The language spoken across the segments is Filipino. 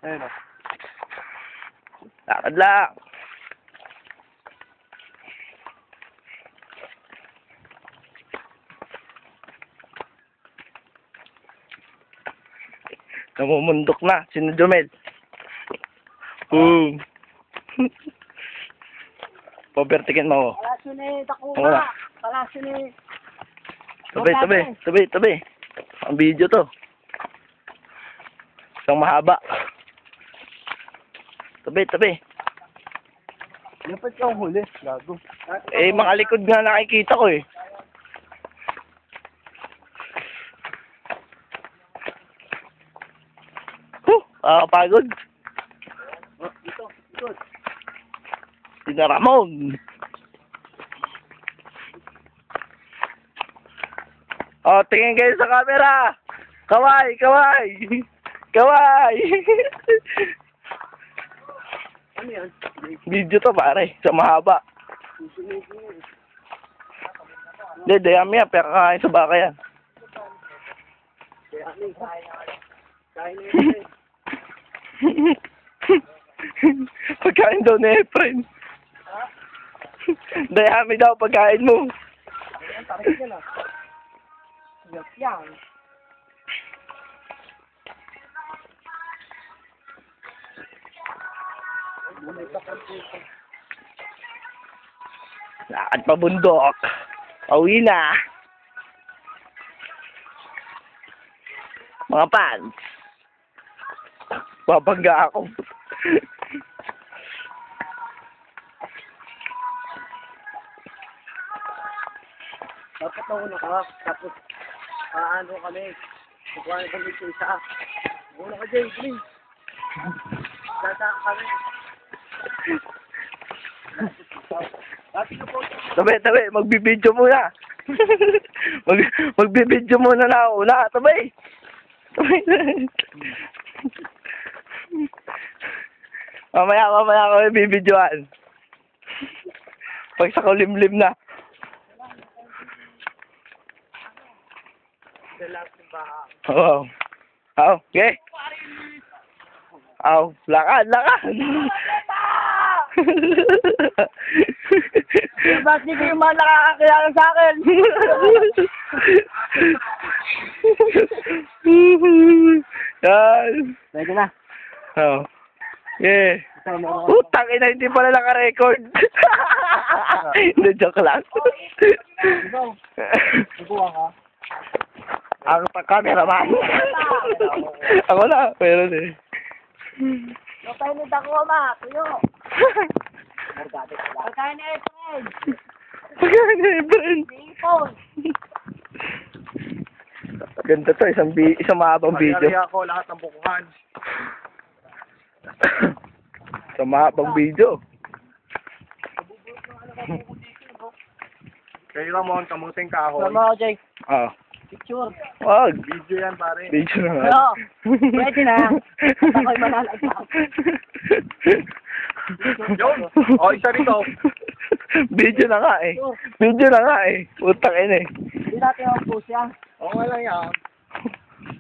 Ayun o. Lakad lang. Namumundok na. Sino Jomel? Boom. Pobertikin mo. Palasyo ni Wala. Takuma. Palasyo ni... Tabi. Ang video to. Isang mahaba. Tabi. Dapat ka huli. Gago. Eh, mga likod nga nakikita ko eh. Pagod. Oh, ito. Sina Ramon. Oh, tingin kayo sa camera. Kaway. Ano yan? Video to pare, sa mahaba. Hindi, dayami yan, pero kakain sa baka yan. Kain na yun. Pagkain daw ni Efren. Dayami daw pagkain mo. Ayan, tarik yan ah. Yan. Lakad pa bundok. Pauwi na. Mga pants. Babangga ako. Dapat nauna ka. Tapos, ano kami. Kukuha na kami sa isa. Muna ka, Jay. Please. Dadaan kami. Tabi. Magbibidyo muna. Magbibidyo muna na una. Tabi. Mamaya ko yung bibidyoan. Pag sa kulimlim na. Oo. Okay. Lakad. Ba't di ko yung mga nakakakilala sa akin? Yan. Pwede na. Oh. Yeah. Putang ina, hindi pala naka-record. Hindi, joke lang. Ikaw, kukuha ka. Ako pa cameraman. Ako na, meron eh. Pagkain ni Takuma, tuyo. Pagkain ni Efren. Pagkain ni Efren. Ipon. Ganda to, isang mahabang video. Kaya ako lahat ng bukuhan. Isang mahabang video. Kayo Ramon, kamuting kahoy. Sama ko, Jake. Oh. Picture. Wag. Video yan, pare. Video na nga. Oo. Pwede na. At ako'y manalagpak. Yun. O, isa rito. Video na nga eh. Utang ina eh. Hindi natin ang post yan. O, nga lang yan.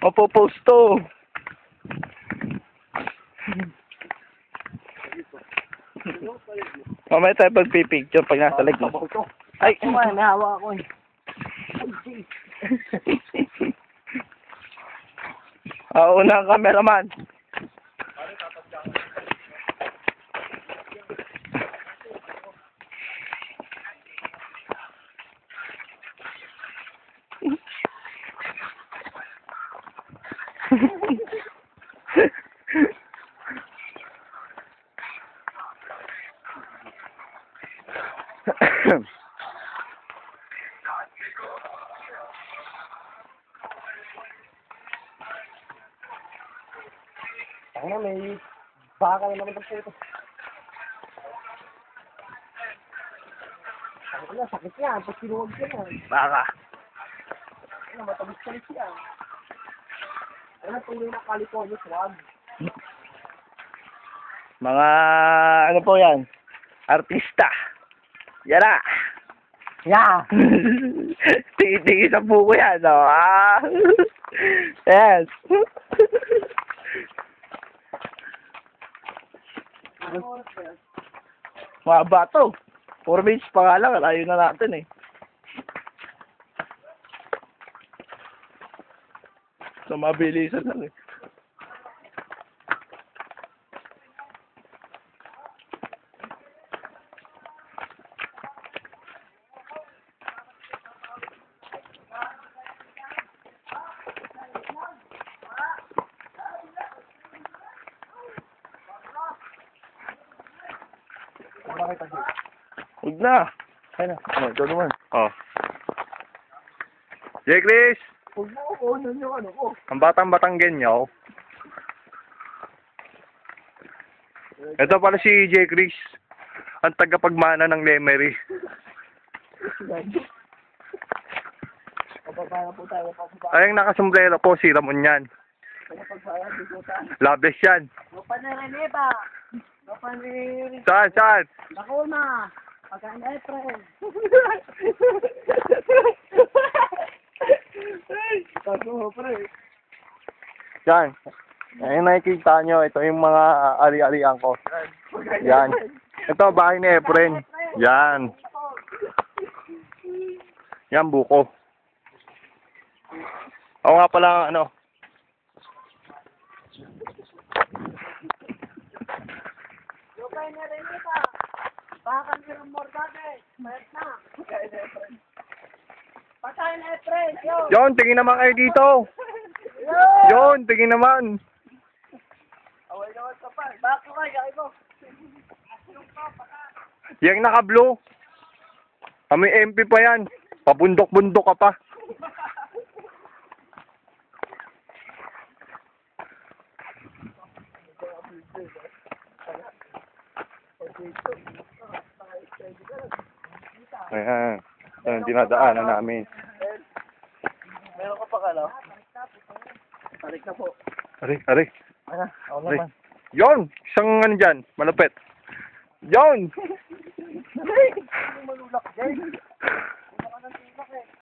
Mapopost to. Mamaya tayo pagpipicture pag nasa leg mo. Ay! May hawa ako eh. Una ang cameraman. Ano, may baka na naman ng puto. Ano, sakit yan. Pag sinuwag ka yan. Baka. Ano, matabis-talis yan. Ano, tuloy na California swag. Mga ano po yan? Artista. Yara. Yeah. Tingin-tingin sa buko yan, no? Yes. Mahaba to. 4 minutes pa nga lang, layo na natin eh. So, mabilisan lang eh. Huwag na. Ayun na. Ito naman. Oh. Jay Chris! Huwag mo ko, yun yung ano ko. Ang batang-batang genyo. Ito pala si Jay Chris. Ang tagapagmana ng Lemery. Pababa na po tayo, pababa. Ay, yung nakasombrero po, si Ramon yan. Pagpagpaya, bigutan. Labes yan. Mapanirene ba? Mapanirene. Saan, saan? Ako na. Pagkaan April. Tago mo, pre. Yan. Ayun nakikita nyo, ito yung mga ari-arian ko. Yan. Ito, bahay ni Efren. Yan. Yan, buko. Ako nga pala, ano. Lupay na rin ito. Baka kang mordade. Mayat na. Patay na April. Yon, tingin naman kayo dito. Yon, tingin naman. Away naman ka pa. Baka ka, yaki mo. Yang naka-blue. Kami MP pa yan. Pabundok-bundok ka pa. Ayan. Ito yung dinadaanan namin. Meron ka pa ka, no? Balik na po. Ari, ari. Ano? Ako Ari. naman. Yon! Isang ano dyan, malupit. Yon! Malulak dyan.